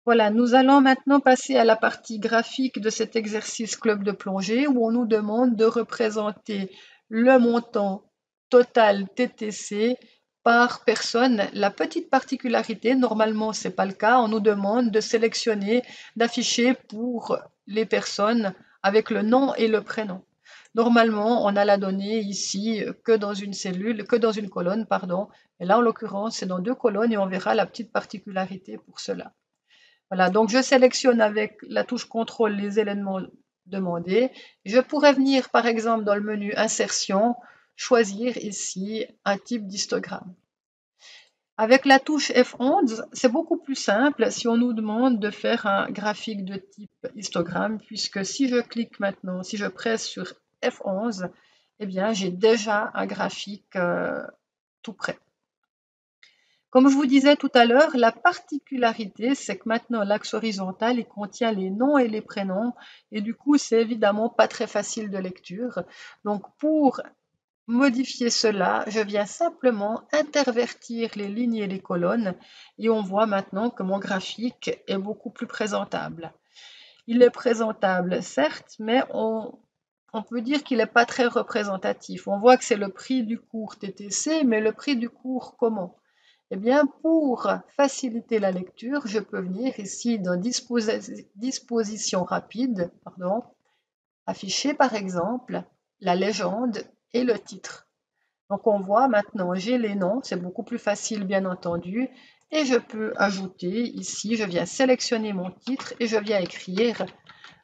Voilà, nous allons maintenant passer à la partie graphique de cet exercice club de plongée où on nous demande de représenter le montant total TTC par personne. La petite particularité, normalement c'est pas le cas, on nous demande de sélectionner, d'afficher pour les personnes avec le nom et le prénom. Normalement, on a la donnée ici que dans une cellule, que dans une colonne, pardon. Et là, en l'occurrence, c'est dans deux colonnes et on verra la petite particularité pour cela. Voilà, donc je sélectionne avec la touche contrôle les éléments demandés. Je pourrais venir par exemple dans le menu insertion, choisir ici un type d'histogramme. Avec la touche F11, c'est beaucoup plus simple si on nous demande de faire un graphique de type histogramme, puisque si je clique maintenant, si je presse sur F11, eh bien j'ai déjà un graphique tout prêt. Comme je vous disais tout à l'heure, la particularité, c'est que maintenant l'axe horizontal, il contient les noms et les prénoms, et du coup, c'est évidemment pas très facile de lecture. Donc, pour modifier cela, je viens simplement intervertir les lignes et les colonnes, et on voit maintenant que mon graphique est beaucoup plus présentable. Il est présentable, certes, mais on peut dire qu'il n'est pas très représentatif. On voit que c'est le prix du cours TTC, mais le prix du cours comment? Eh bien, pour faciliter la lecture, je peux venir ici dans Disposition rapide, pardon, afficher par exemple la légende et le titre. Donc on voit maintenant, j'ai les noms, c'est beaucoup plus facile bien entendu, et je peux ajouter ici, je viens sélectionner mon titre et je viens écrire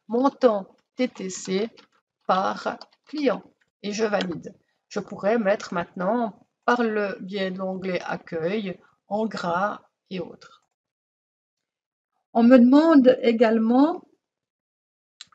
montant TTC par client et je valide. Je pourrais mettre maintenant par le biais de l'onglet Accueil, en gras et autres. On me demande également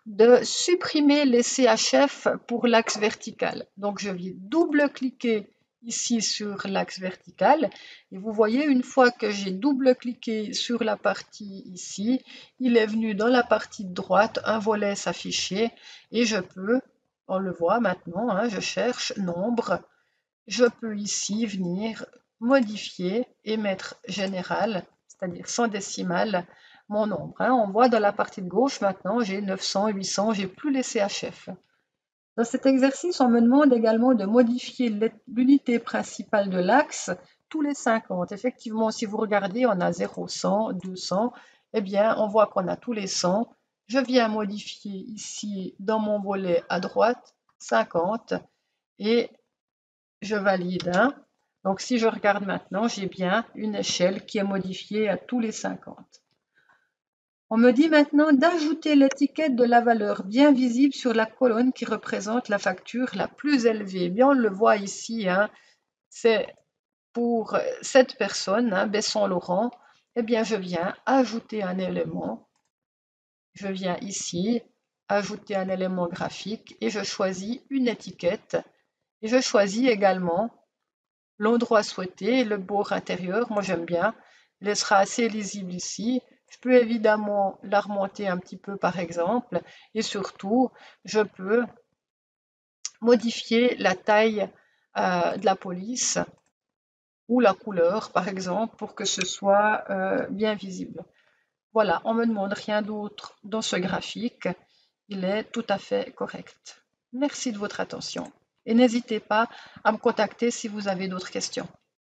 de supprimer les CHF pour l'axe vertical. Donc je vais double-cliquer ici sur l'axe vertical et vous voyez, une fois que j'ai double-cliqué sur la partie ici, il est venu dans la partie droite, un volet s'afficher et je peux, on le voit maintenant, hein, je cherche nombre, je peux ici venir modifier et mettre général, c'est-à-dire sans décimale, mon nombre. Hein. On voit dans la partie de gauche maintenant, j'ai 900, 800, j'ai plus les CHF. Dans cet exercice, on me demande également de modifier l'unité principale de l'axe tous les 50. Effectivement, si vous regardez, on a 0, 100, 200. Eh bien, on voit qu'on a tous les 100. Je viens modifier ici dans mon volet à droite 50 et je valide. Hein. Donc, si je regarde maintenant, j'ai bien une échelle qui est modifiée à tous les 50. On me dit maintenant d'ajouter l'étiquette de la valeur bien visible sur la colonne qui représente la facture la plus élevée. Bien, on le voit ici, hein, c'est pour cette personne, hein, Besson-Laurent. Eh bien, je viens ajouter un élément. Je viens ici, ajouter un élément graphique et je choisis une étiquette. Et je choisis également l'endroit souhaité, le bord intérieur, moi j'aime bien. Il sera assez lisible ici. Je peux évidemment la remonter un petit peu par exemple. Et surtout, je peux modifier la taille de la police ou la couleur par exemple pour que ce soit bien visible. Voilà, on ne me demande rien d'autre dans ce graphique. Il est tout à fait correct. Merci de votre attention et n'hésitez pas à me contacter si vous avez d'autres questions.